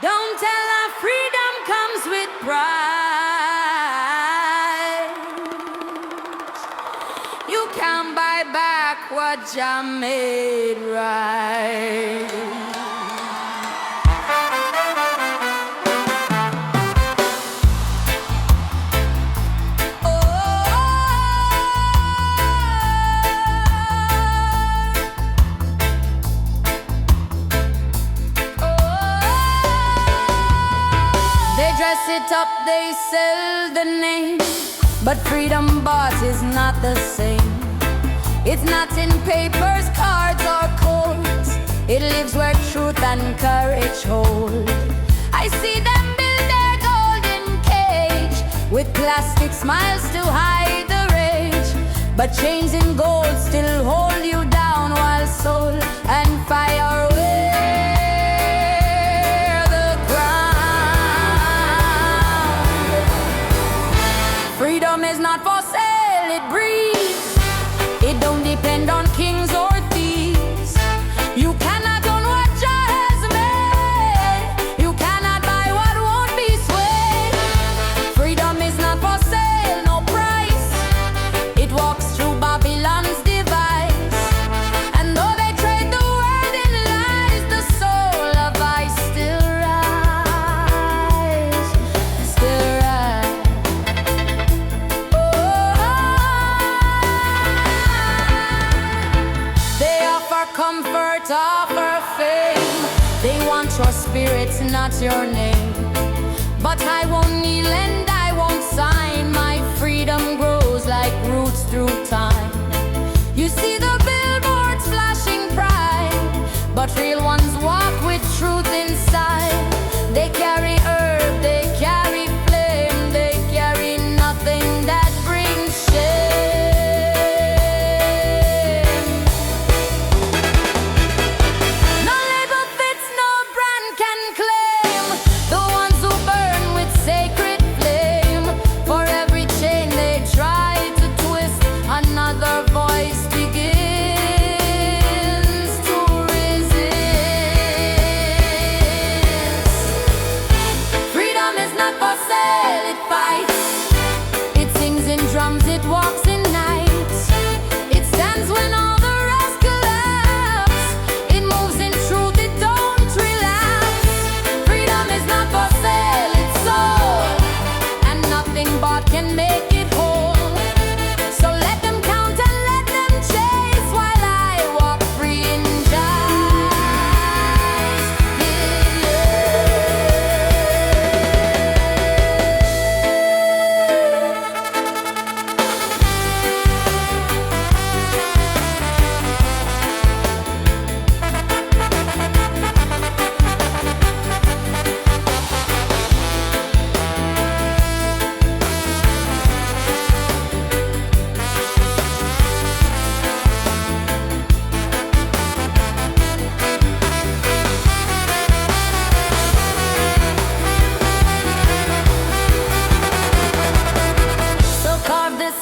Don't tell her freedom comes with pride. You can't buy back what Jah made right. Dress it up, they sell the name, but freedom bought is not the same. It's not in papers, cards, or codes. It lives where truth and courage hold. I see them build their golden cage with plastic smiles to hide the rage, but chains and gold still hold you down while soul and fire Freedom is not for sale, it breathes. It don't depend on kings or thieves. You cannot own what Jah has made. You cannot buy what won't be swayed. Freedom is not for sale, no price. It walks through Babylon's device. And though they trade the world in lies, the soul of I still rise, still rise. Comfort, offer fame. They want your spirit, not your name. But I won't kneel and I won't sign. My freedom grows like roots through time. You see the billboards flashing pride, but real ones walk with truth inside. They carry herb, they carry flame, they carry nothing that brings shame. It walks in night. It stands when all the rest collapse. It moves in truth, it don't relapse. Freedom is not for sale, it's sold, and nothing bought can make it whole. So let them count and let them chase while I walk free in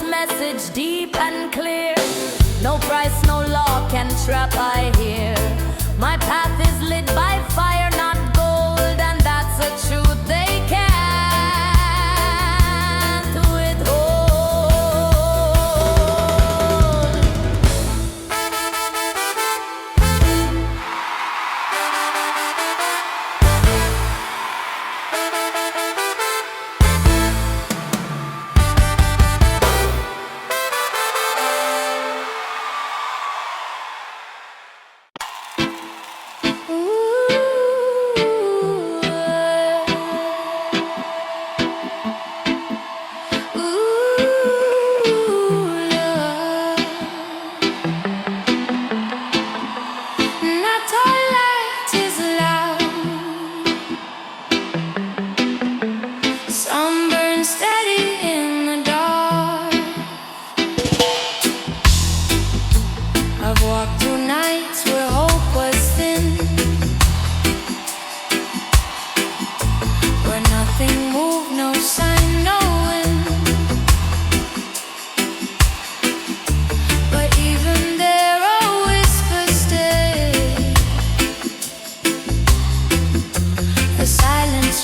message deep and clear. No price, no law can trap I hear. My path is lit by fire, not gold, and that's a truth they can't withhold.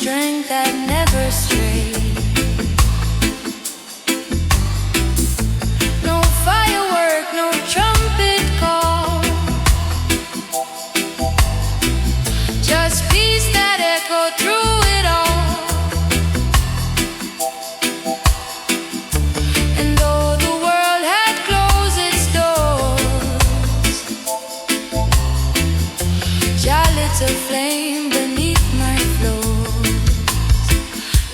strength that never strayed. No firework, no trumpet call, just peace that echoed through it all. And though the world had closed its doors, Jah lit a flame beneath my floors.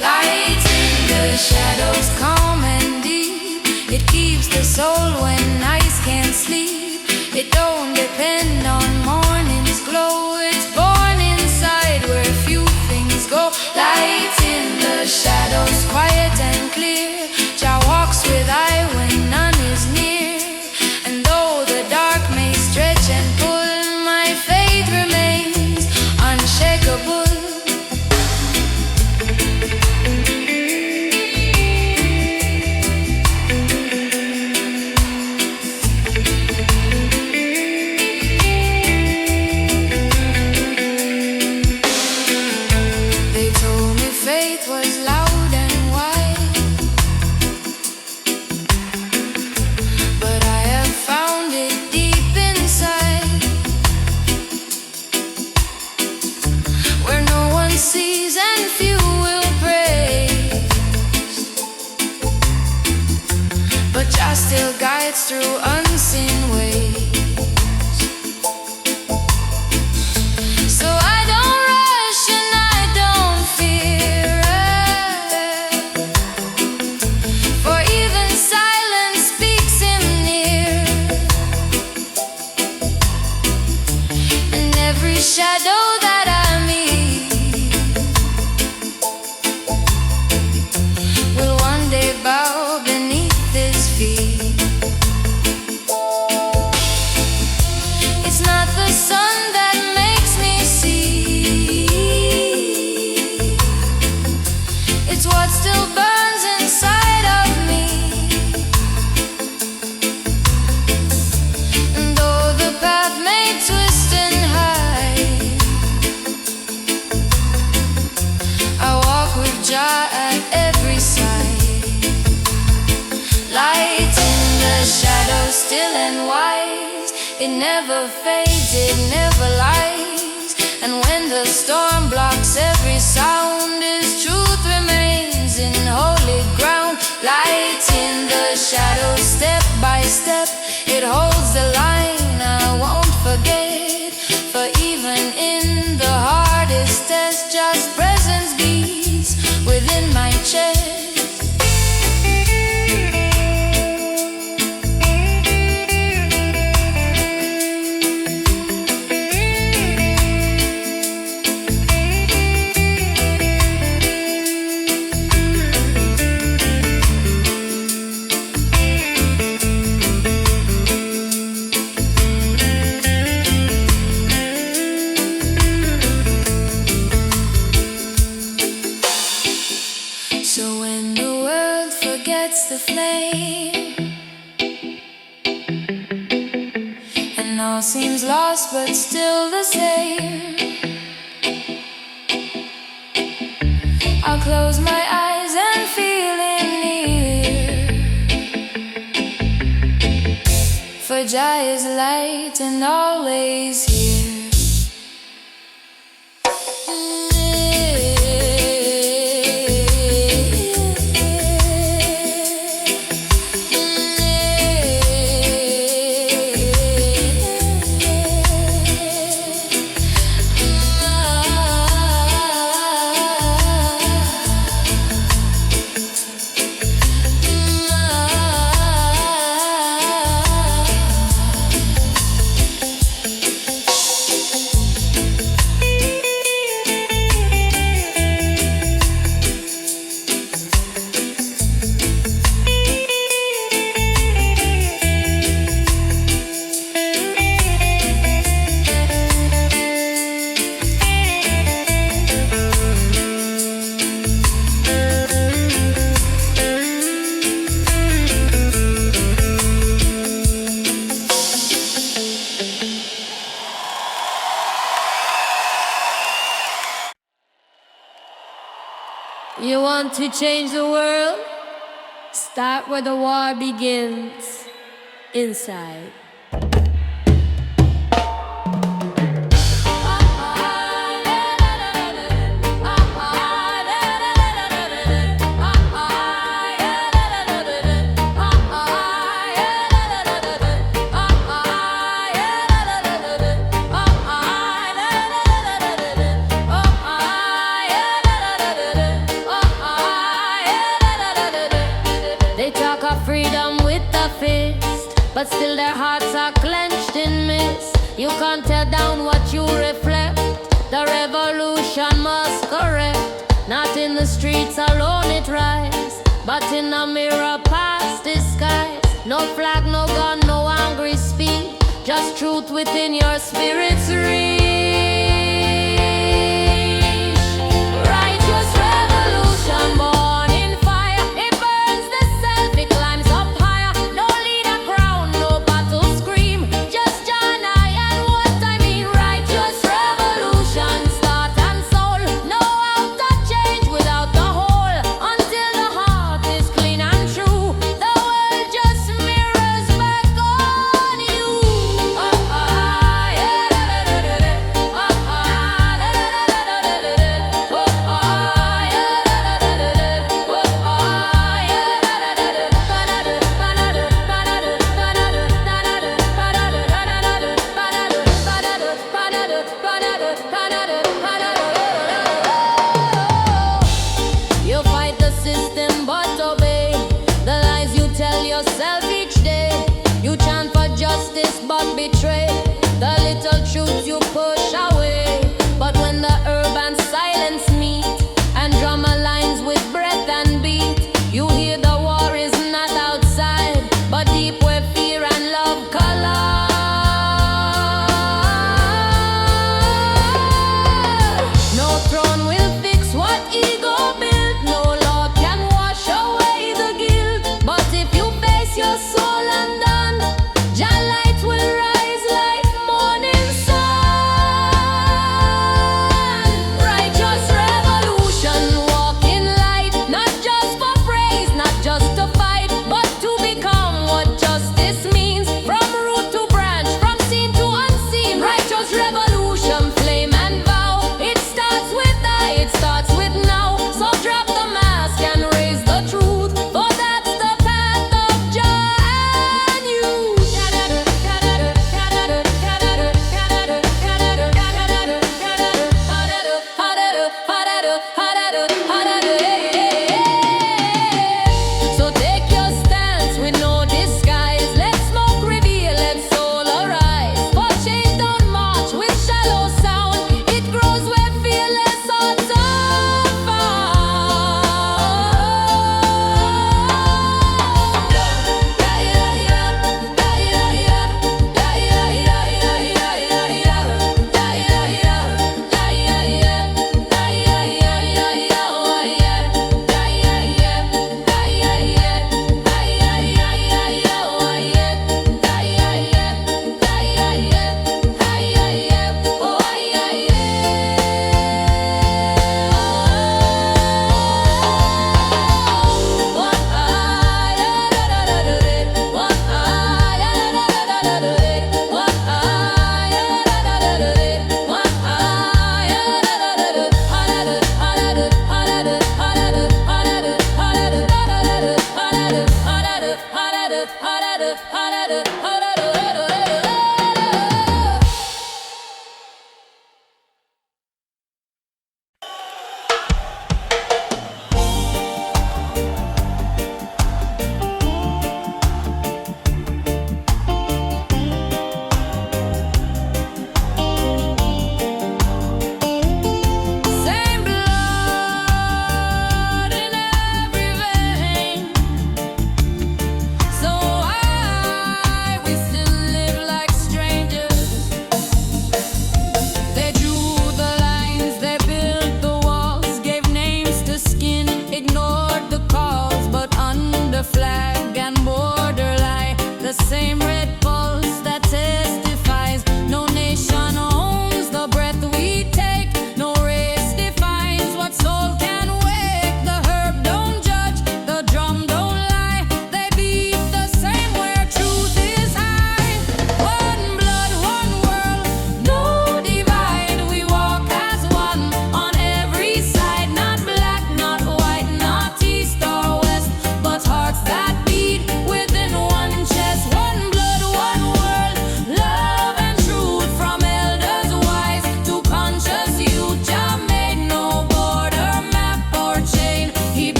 Light in the shadows, calm and deep. It keeps the soul when eyes can't sleep. It don't depend on morning's glow. It's born inside where few things go. Light in the shadows, quiet and clear. Jah walks with I when none is near. And though the dark may stretch and pull, my faith remains unshakable. They told me faith was loud and wide, but I have found it deep inside, where no one sees and few will praise, but Jah still guides through unseen ways. So I don't rush and I don't fear it, for even silence speaks him near. And every shadow that I meet will one day bow beneath his feet. It's not the sun that makes me see, it's what still burns inside of me. And though the path may twist and hide, I walk with Jah at every side. Light in the shadows, still and wise. It never fades, it never lies. And when the storm blocks every sound, His truth remains in holy ground. Light in the shadows, step by step, it holds the line I won't forget. For even in the hardest test, Jah's presence beats within my chest. So when the world forgets the flame and all seems lost but still the same, I'll close my eyes and feel Him near, for Jah is light and always here. You want to change the world? Start where the war begins, inside. They talk of freedom with a fist, but still their hearts are clenched in mist. You can't tear down what you reflect. The revolution must correct. Not in the streets alone it rise, but in a mirror past disguise. No flag, no gun, no angry speech, just truth within your spirit's reach. Righteous revolution born in fire. It burns the self, it climbs up higher. No leader crown, no battle scream, just John I and what I mean. Righteous revolution, start and soul. No outer change without the whole. Until the heart is clean and true, the world just mirrors back on you. Yeah.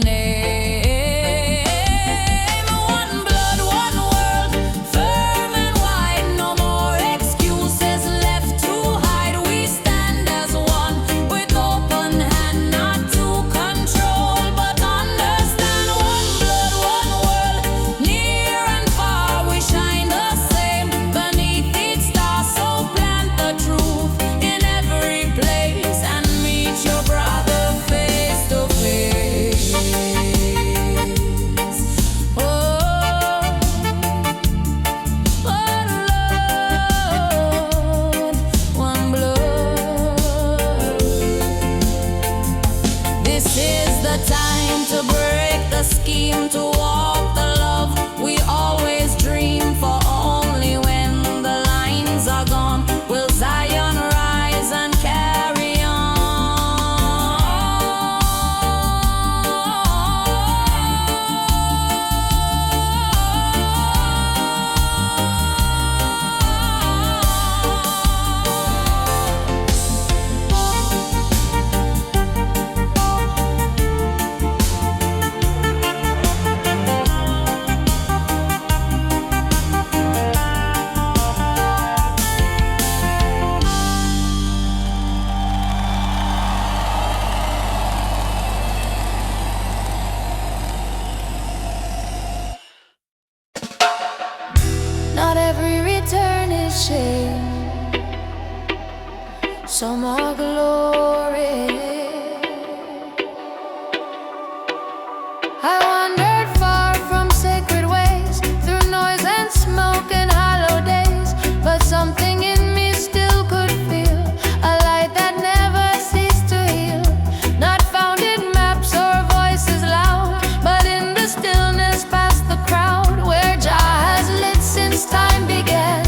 name. One blood, one world, firm and wide. No more excuses left to hide. We stand as one with open hand, not to control but understand. One blood, one world, near and far. We shine the same beneath each star. So plant the truth in every place and meet your brother face to face. Oh, one Lord, one blood. This is the time to break the scheme, to walk the love we always dream for. Only when the lines are gone will Zion rise and carry Not every return is shame, some are glory. I wandered far from sacred ways, through noise and smoke and hollow days, but something in me still could feel a light that never ceased to heal. Not found in maps or voices loud, but in the stillness past the crowd, where Jah has lit since time began,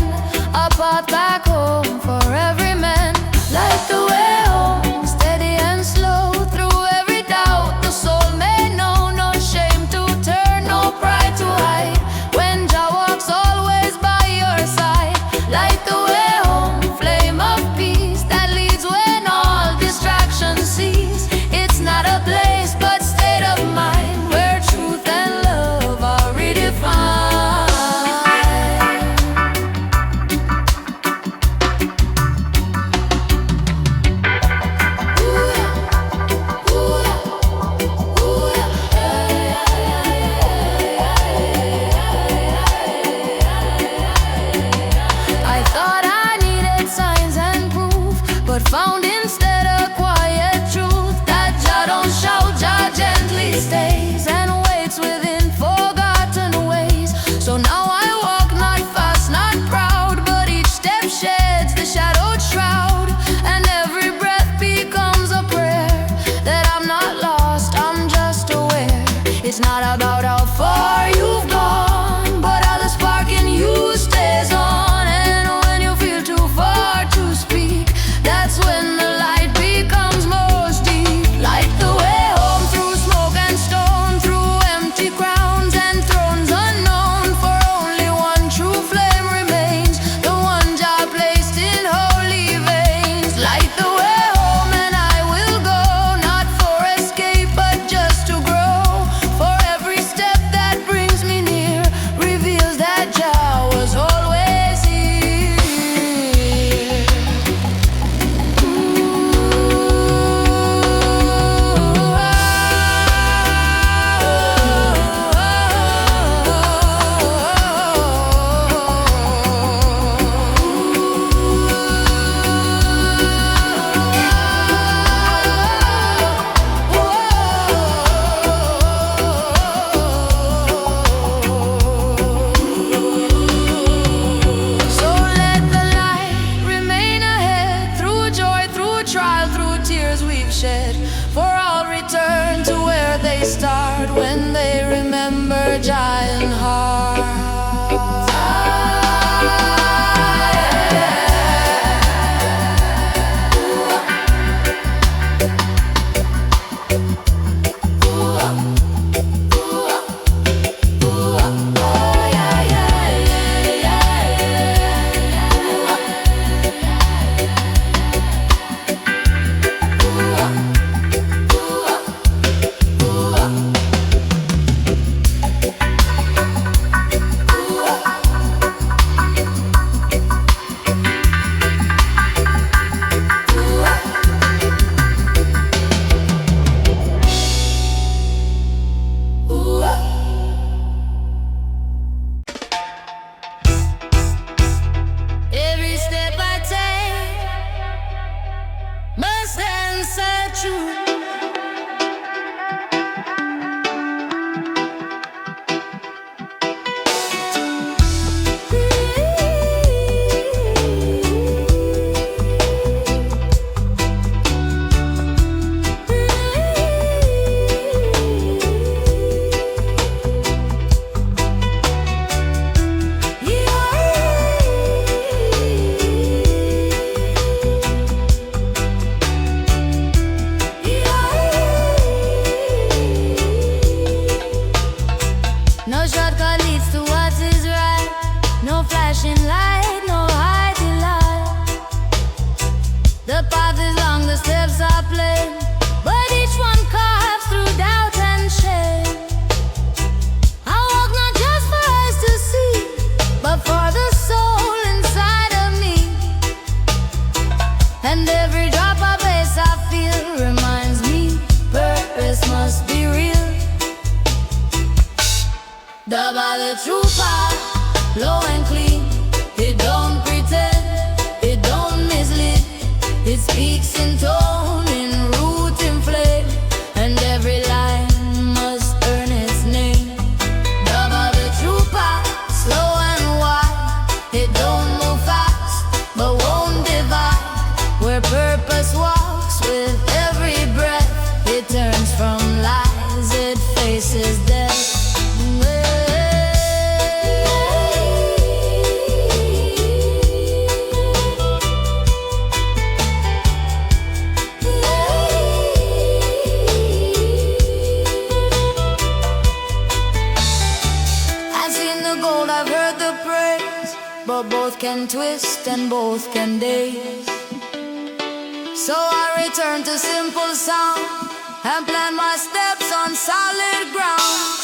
a path back home for every man. Like the way home, steady and slow, through every doubt the soul may know. No shame to turn, no pride to hide, when Jah walks always by your side. Light the way home, flame of peace that leads when all distractions cease. It's not a place but state of mind, where truth and love are redefined. I thought I needed signs and proof, but found instead a quiet truth, that Jah don't shout, Jah gently stays and waits within forgotten ways. So now I walk not fast, not proud, but each step sheds the shadowed shroud, and every breath becomes a prayer, that I'm not lost, I'm just aware. It's not about how far you've gone, but how the spark in you stays on. And when you feel too far to speak, that's when the light becomes most deep. Like the way home, through smoke and stone, through empty crowns and thrones unknown, for only one true flame remains, the one Jah placed in holy veins. Light the way home and I will go, not for escape but just to grow. For every step No shortcut leads to what is right. No flashing light, no hiding light. The path is long, the steps are plain, but each one carves through doubt and shame. I walk not just for eyes to see, but for the soul inside of me. And every drop of bass I feel reminds me purpose must be real. Double the true path, low and clean. It don't pretend, it don't mislead. It speaks in tone, in root, in flame, and every line must earn its name. Double the true path, slow and wide. It don't move fast, but won't divide. Where purpose walks with every breath, it turns from lies, it faces death. But both can twist and both can daze. So I return to simple sound and plant my steps on solid ground.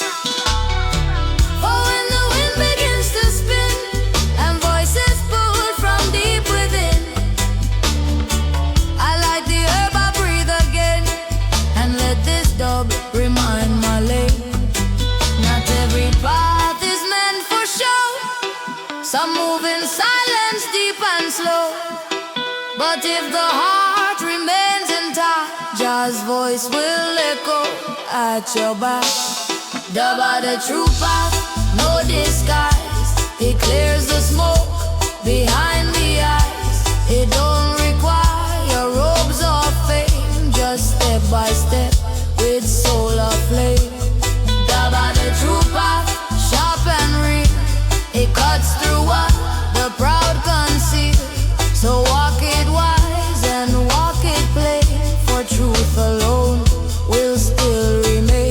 For when the wind begins to spin and voices pull from deep within, I light the herb, I breathe again, and let this dub remind my lane. Not every path is meant for show. Some move in silence, deep and slow. But if the heart remains intact, Jah's voice will echo at your back. Double the true path, no disguise. It clears the smoke behind the eyes. It don't require robes or fame, just step by step with soul aflame. Double the true path, sharp and real. It cuts through what the proud conceal. So walk it wise and walk it plain, for truth alone will still remain.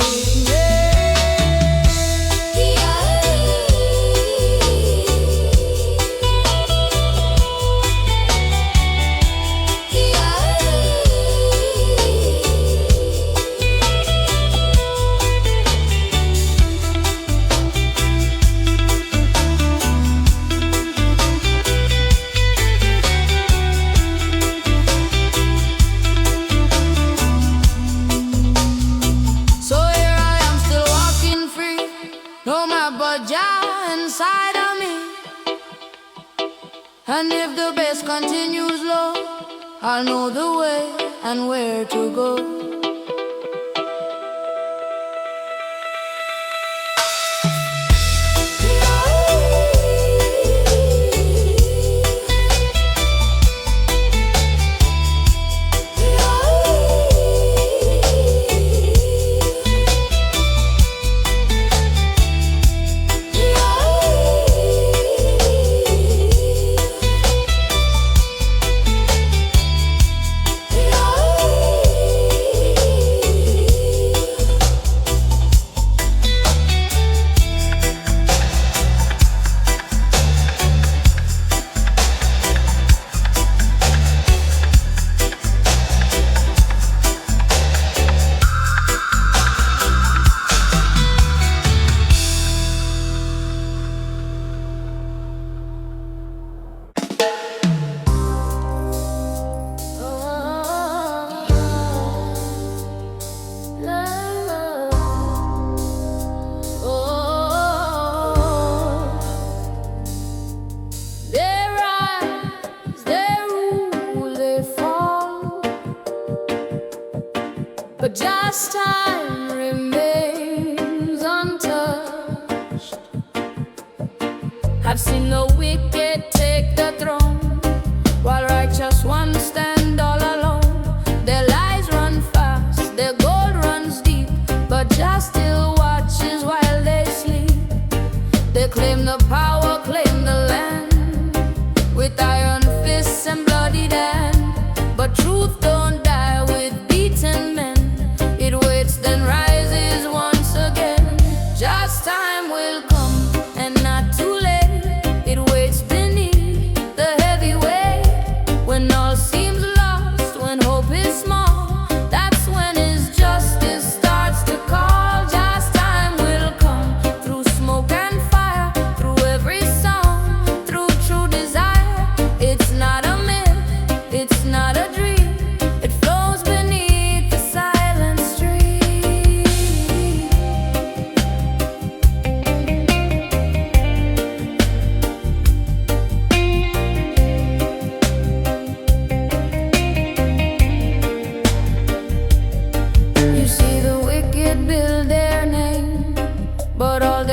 And if the bass continues low, I'll know the way and where to go. But just time remains untouched. I've seen the wicked take the throne, while righteous ones stand all alone. Their lies run fast, their gold runs deep, but Jah still watches while they sleep. They claim the power, claim the land, with iron fists and bloodied hand. But truth don't die with beaten men. It waits, then rises once again. Just time will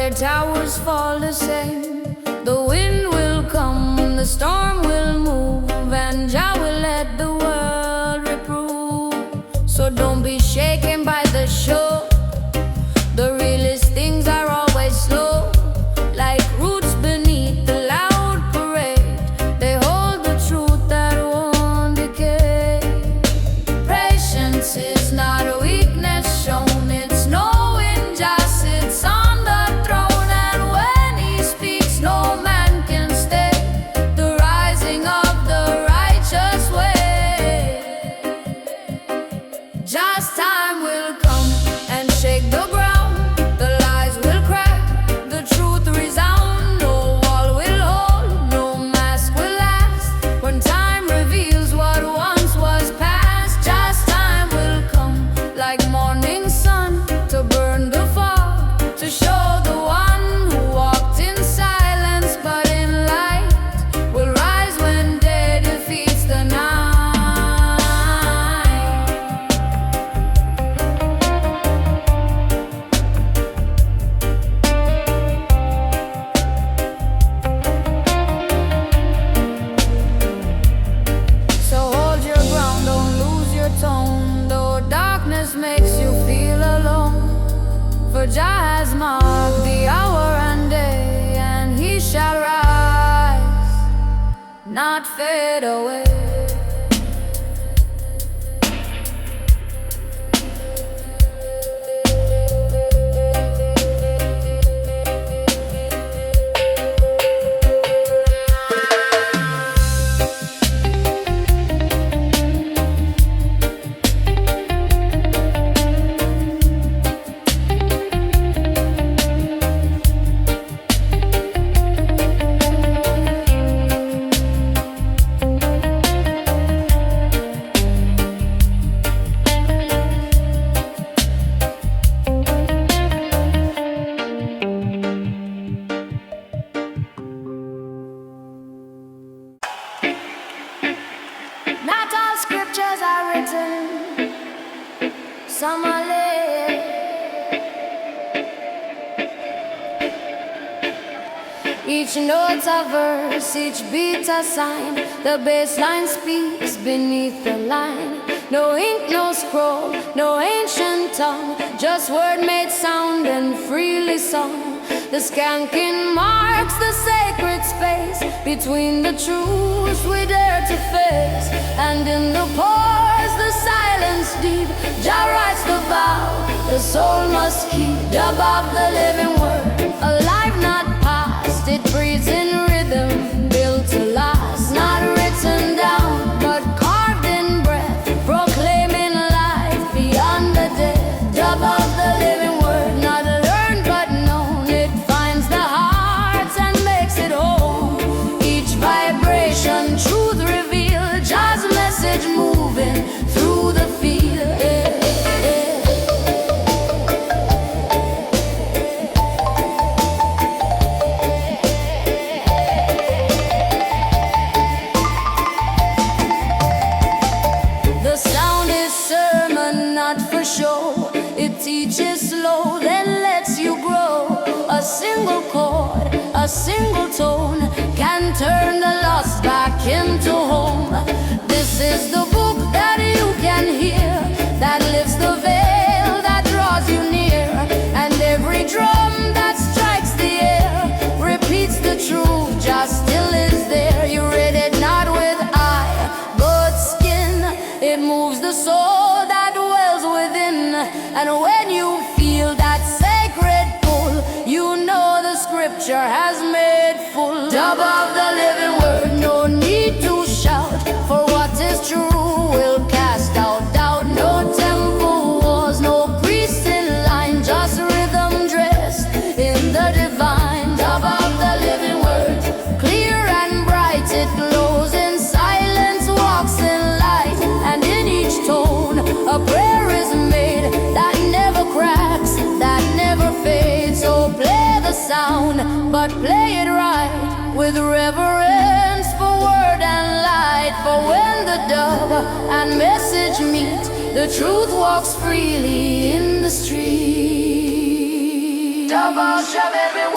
their towers fall the same. The wind will come, the storm will move, and Jah will let the world reprove. So don't be shaken by the show. The realest things are always slow, like roots beneath the loud parade. They hold the truth that won't decay. Patience is not a weakness shown, it's knowing Jah sits on the throne, and when He speaks, no man can stay the rising of the righteous way. Just time will come and shake the ground. Makes you feel alone, for Jah has marked the hour and day, and He shall rise, not fade away. Not all scriptures are written, some are laid. Each note's a verse, each beat's a sign. The bassline speaks beneath the line. No ink, no scroll, no ancient tongue, just word made sound and freely sung. The skanking marks the sacred space between the truths we dare to face, and in the pause, the silence deep, Jah writes the vow the soul must keep. Above the living word, alive not past, it breathes in rhythm, built to last, not written down, but carved in breath, proclaiming life beyond the dead. Above the living word, not learned but known, it finds the hearts and makes it whole. Each vibration, truth revealed, Jah's message moving through the field. The sound is sermon, not for show. It teaches slow, then lets you grow. A single chord, a single tone can turn the lost back into home. This is the book that you can hear, that lifts the veil, that draws you near. And every drum that strikes the air repeats the truth, just still is there. You read it not with eye, but skin. It moves the soul that dwells within. And when you feel that sacred pull, you know the scripture has made full. Above the living word, no need to shout, for what is true will cast out doubt. No temple walls, no priest in line, just rhythm dressed in the divine. Above the living word, clear and bright, it glows in silence, walks in light, and in each tone a prayer is made that never cracks, that never fades. So play the sound, but play it right, with reverence for word and light. For when the dove and message meet, the truth walks freely in the street. Double jump every word.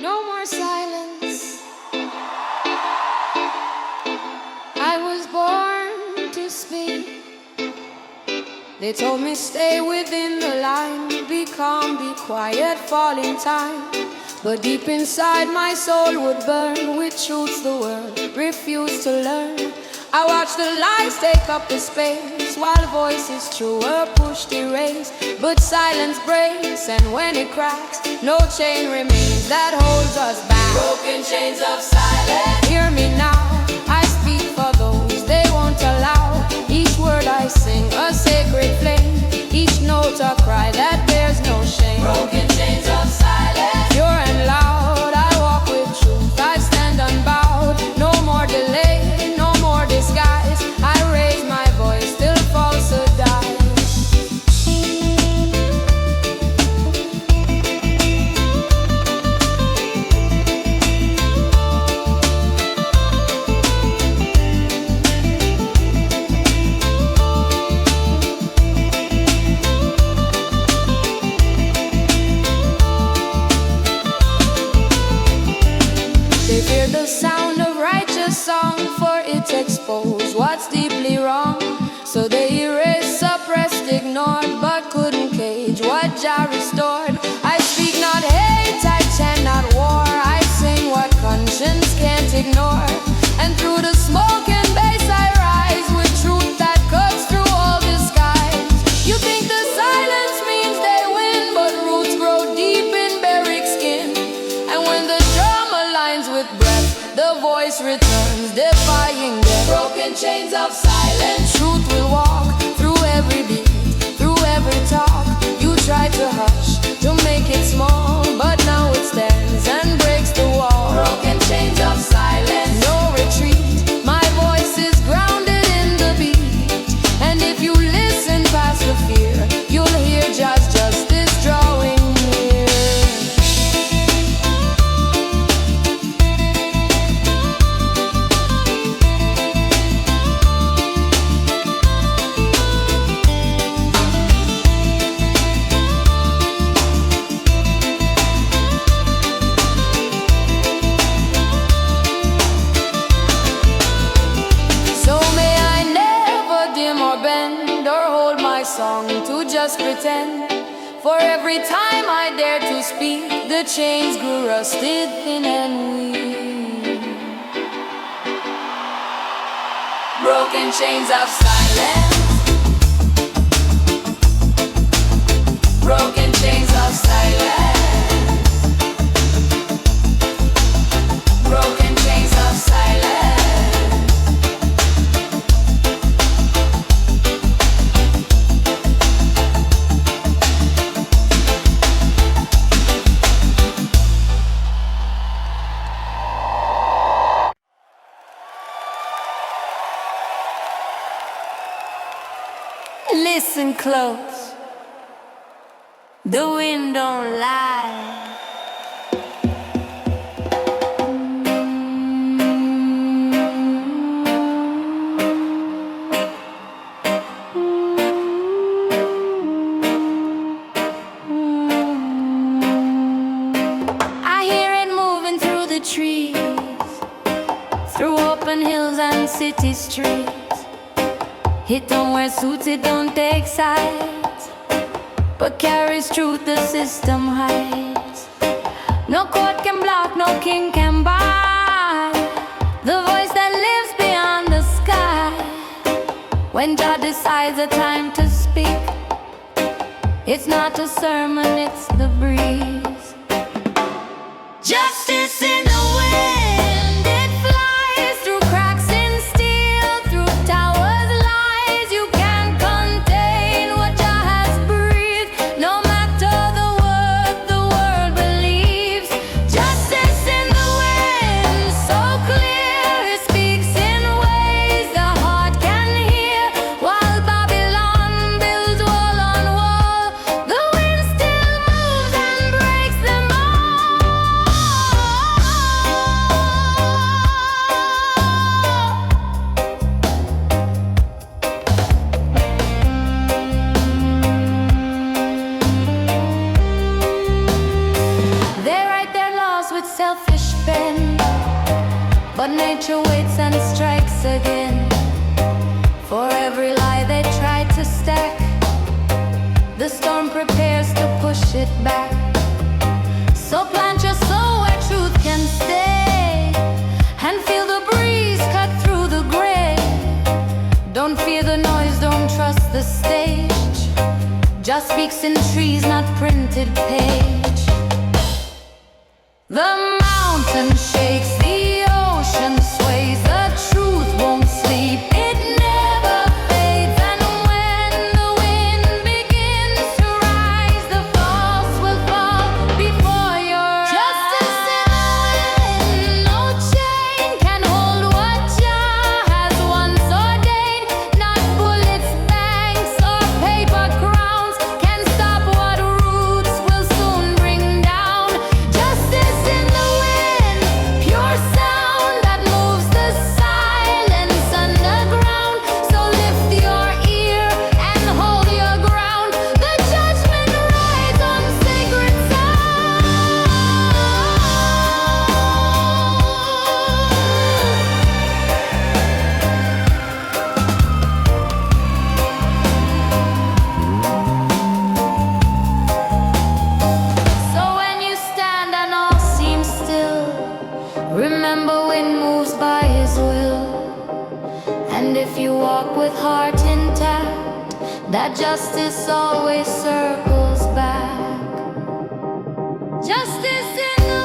No more silence. I was born to speak. They told me stay within the line, be calm, be quiet, fall in time. But deep inside my soul would burn with truths the world refused to learn. I watched the lies take up the space while voices truer pushed erase. But silence breaks, and when it cracks, no chain remains that holds us back. Broken chains of silence. Hear me now, I speak for those they won't allow. Each word I sing, a sacred flame. Each note a cry that bears no shame. Broken chains of silence. Pure and loud, I walk with truth, I stand unbowed. No more delay, no more disguise. I raise my voice till falsehood dies. They fear the sound of righteous song, for it exposes what's deeply wrong. So they erase, suppressed, ignored, but couldn't cage what Jah restored. I speak not hate, I chant not war. I sing what conscience can't ignore. And through the smoke and bass I rise with truth that cuts through all disguise. You think the silence means they win, but roots grow deep in buried skin. And when the drum aligns with breath, the voice returns, defying death. Broken chains of silence. Truth will walk through every beat, through every talk. You tried to hush, to make it small, but now it stands and breaks the wall. Broken chains of silence. No retreat, my voice is grounded in the beat. And if you listen past the fear, you'll hear just justice drawing near. So may I never dim or bend or hold my song to just pretend. For every time I dare to speak, the chains grew rusted, thin and weak. Broken chains of silence. Broken chains of silence. Broken chains of silence. Listen close, the wind don't lie. I hear it moving through the trees, through open hills and city streets. It don't wear suits, it don't take sides, but carries truth the system hides. No court can block, no king can buy the voice that lives beyond the sky. When Jah decides a time to speak, it's not a sermon, it's the breeze. Justice in the wind, it flies through cracks in steel, through towers, lies you can't contain what Jah has breathed. No matter the world believes. Justice in the wind, so clear, it speaks in ways the heart can hear. While Babylon builds wall on wall, the wind still moves and breaks them all. They write their laws with selfish pen, but nature waits and strikes again. For every lie they try to stack, the storm prepares to push it back. So plant your soul where truth can stay, and feel the breeze cut through the gray. Don't fear the noise, don't trust the stage. Just speaks in trees, not printed page. The mountain shakes, the ocean sways, the truth won't sleep, it never fades. And when the wind begins to rise, the false will fall before your justice in the wind. No chain can hold what Jah has once ordained. Not bullets, banks, or paper crowns can stop what roots will soon bring down. Justice in the wind, pure sound that moves the silence underground. So lift your ear and hold your ground. The judgment rides on sacred sound. So when you stand and all seems still, remember wind moves by his will. And if you walk with heart intact, that justice always circles back. Justice in the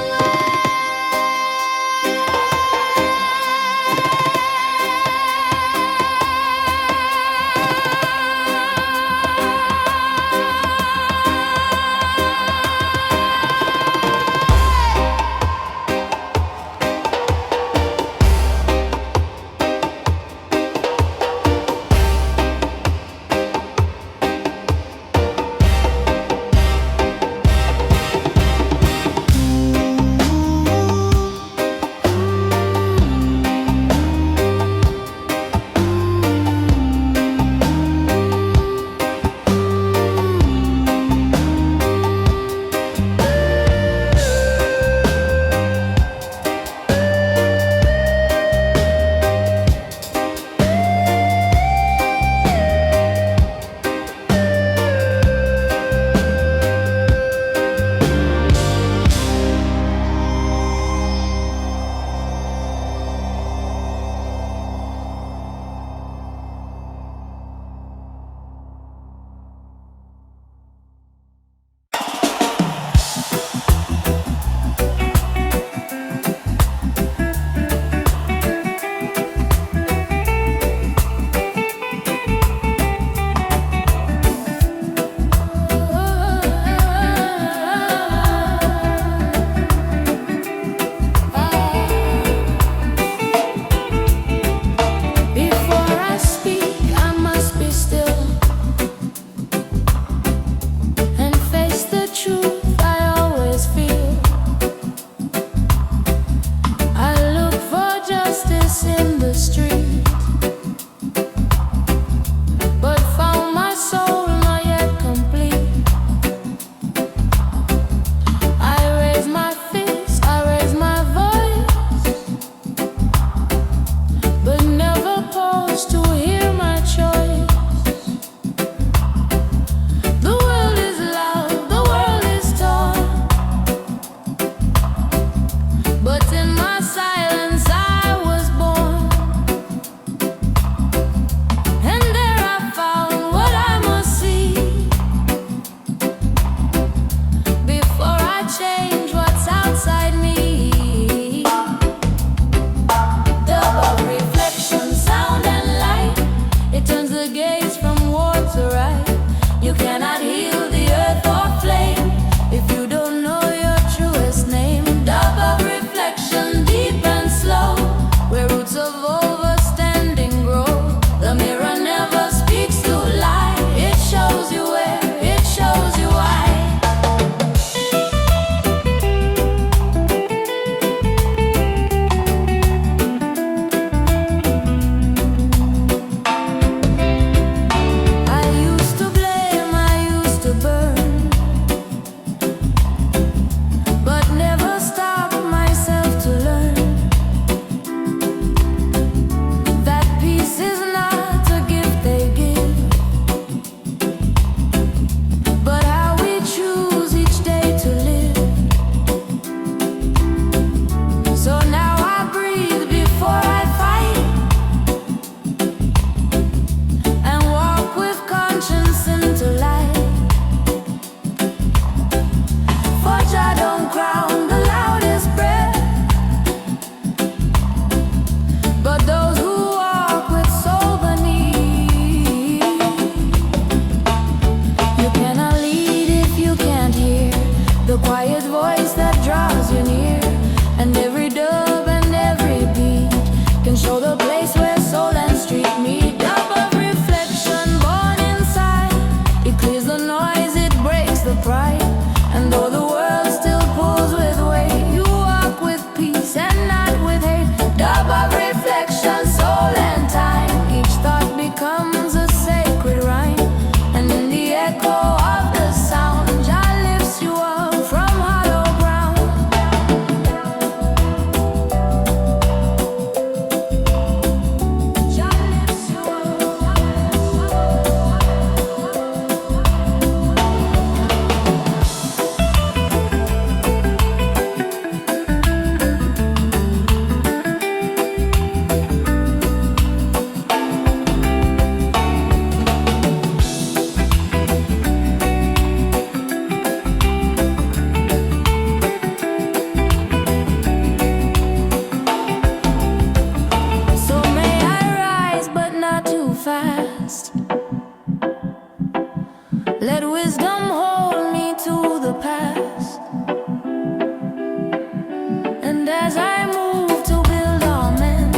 as I move to build on men.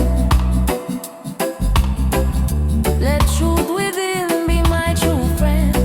Let truth within be my true friend.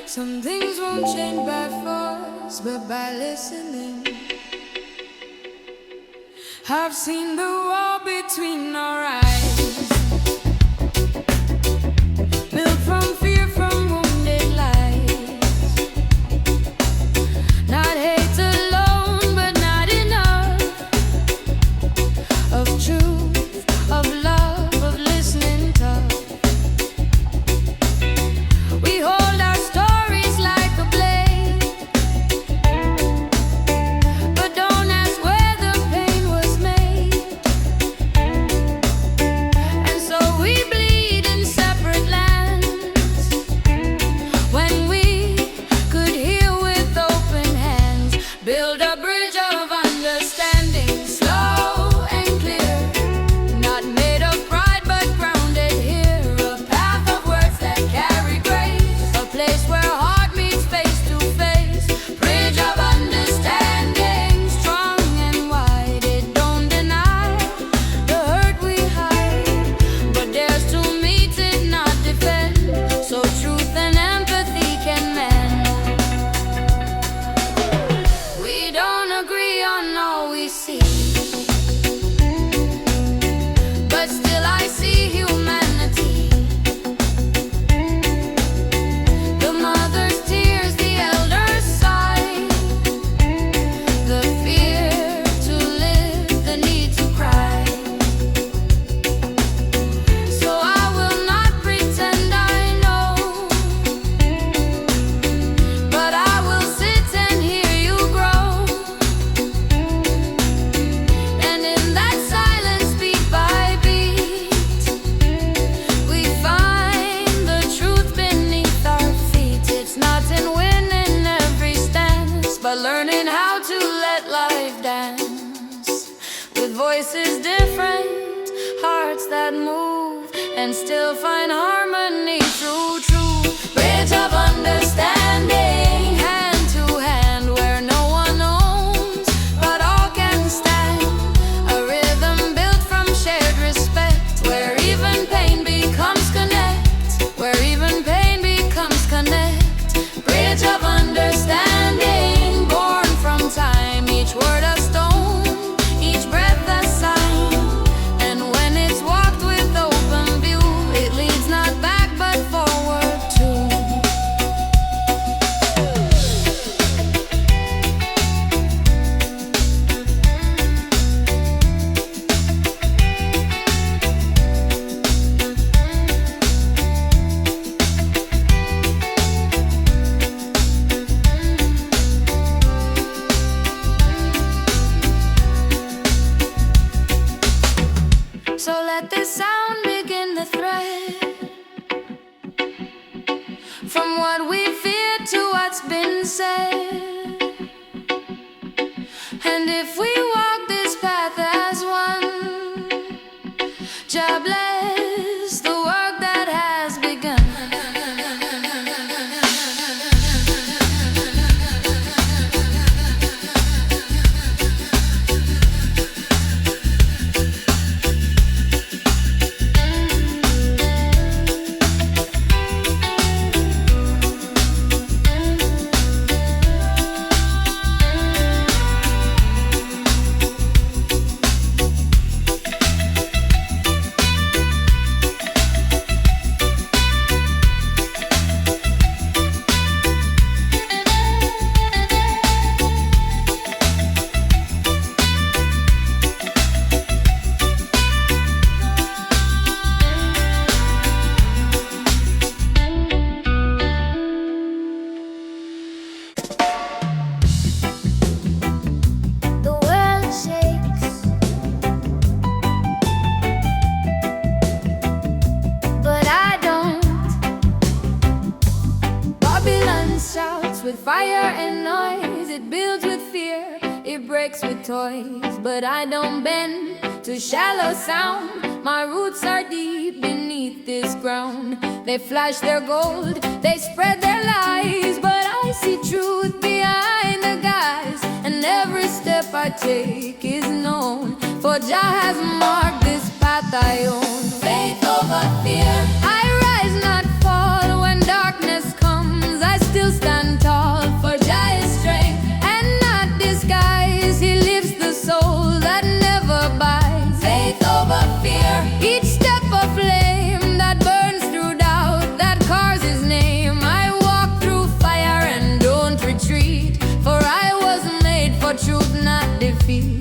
Some things won't change by force, but by listening. I've seen the wall between our eyes, built from fear, from wounded lies. Not hate alone, but not enough of truth, of love, of listening tough. We hold our stories like a blade, but don't ask where the pain was made. voices different, hearts that move and still find harmony through truth. Bridge of understanding, Hand to hand where no one owns, but all can stand. A rhythm built from shared respect, where even pain becomes connect, where even pain becomes connect. bridge of understanding, Born from time, each word a stone, each breath a sign. And when it's walked with open view, it leads not back but forward too. So let this sound begin the thread, from what we fear to what's been said. And if we walk this path as one, Jah bless the work that has begun. The world shakes, but I don't. Babylon shouts with fire and noise. It builds with fear, it breaks with toys. But I don't bend to shallow sound. My roots are deep beneath this ground. They flash their gold, they spread their lies, but I see truth behind the guise. And every step I take is known, for Jah has marked this path I own. faith over fear, I rise, not fall. When darkness comes, I still stand tall, for Jah is strength and not disguise. He lifts the soul that never buys. faith over fear, Each step a flame that burns through doubt, that carves his name. I walk through fire and don't retreat, for I was made for truth, not defeat.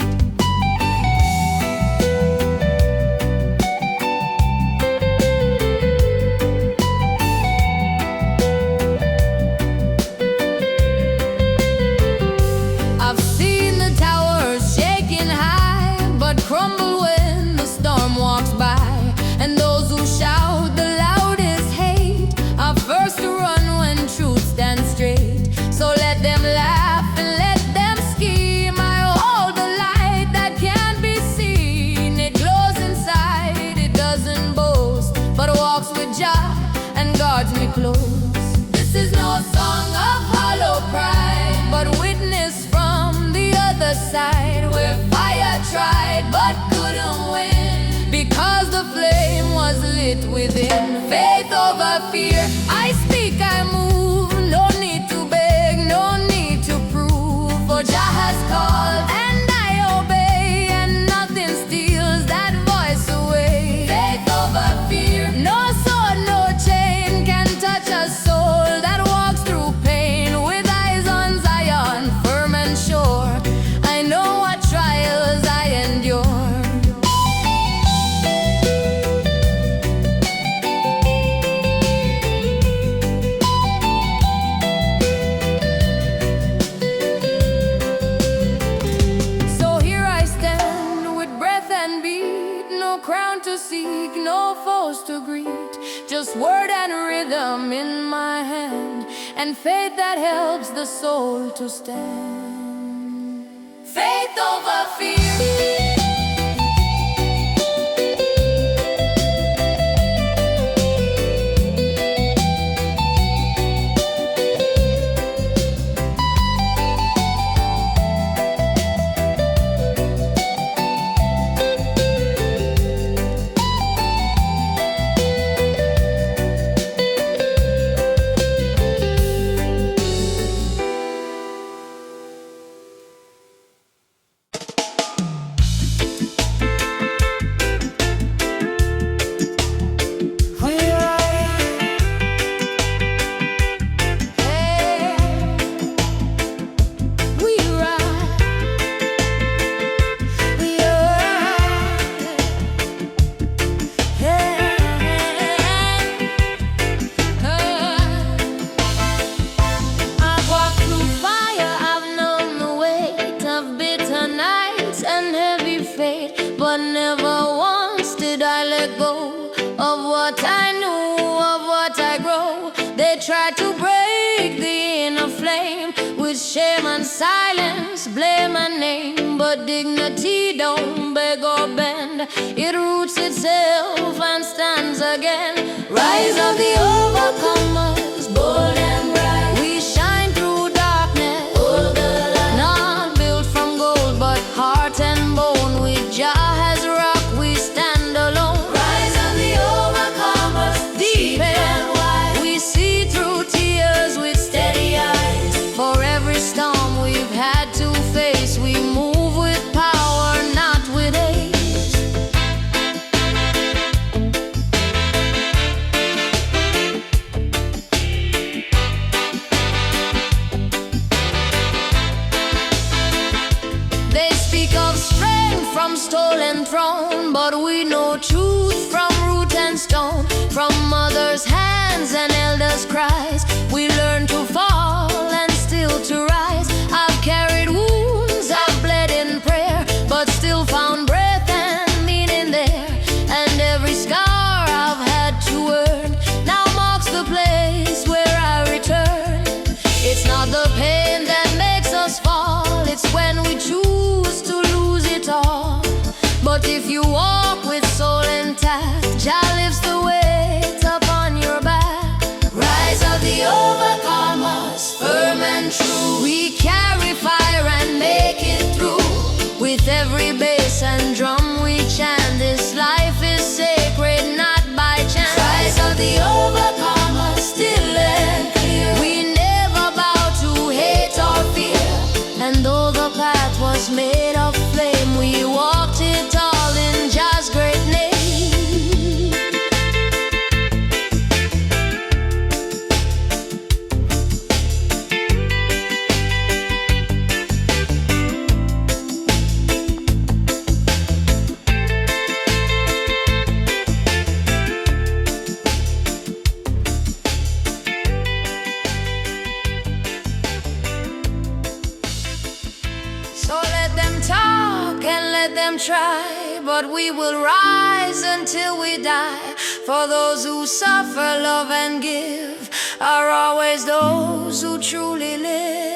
I've seen the towers shaking high, but crumble when the storm walks by. And those who shout the loudest hate are first to run when truth stands straight. So let them laugh and let them scheme. I hold the light that can't be seen. It glows inside, it doesn't boast, but walks with Jah and guards me close. this is no song of hollow pride, But witness from the other side, where fire tried but couldn't win, because the flame was lit within. faith over fear, I speak, I move, no need to beg, no need to prove, for Jah has called and I obey, and nothing steals that voice away. faith over fear, No sword, no chain can touch a soul that walks through pain, with eyes on Zion, firm and sure. I know what trials I endure. So here I stand with breath and beat, no crown to seek, no foes to greet, just word and rhythm in my hand, and faith that helps the soul to stand. faith over fear. but never once did I let go of what I knew, of what I grow. They tried to break the inner flame with shame and silence, blame and name, but dignity don't beg or bend. It roots itself and stands again. Rise of the overcomers, bold and bright. We shine through darkness, hold the light. Not built from gold, but heart and bone. With Jah as rock, we stand alone. Rise of the overcomers, deep and wide. We see through tears with steady eyes. For every storm we've had to face, we move with power, not with hate. They speak of strength from stolen throne, but we know truth from root and stone. From mothers' hands and elders' cries, we learn to fall and still to rise. I've carried wounds, I've bled in prayer, but still found breath and meaning there. And every scar I've had to earn now marks the place where I return. It's not the pain that makes us fall, it's when we choose to lose it all. But if you walk with soul intact, Jah lifts the weight upon your back. Rise of the overcomers, firm and true. We carry fire and make it through. With every bass and drum we chant, this life is sacred, not by chance. Rise of the overcomers, still and clear. We never bow to hate or fear. And though the path was made of flame, we walked it all in Jah's great name. So let them talk and let them try, but we will rise until we die. For those who suffer, love and give are always those who truly live.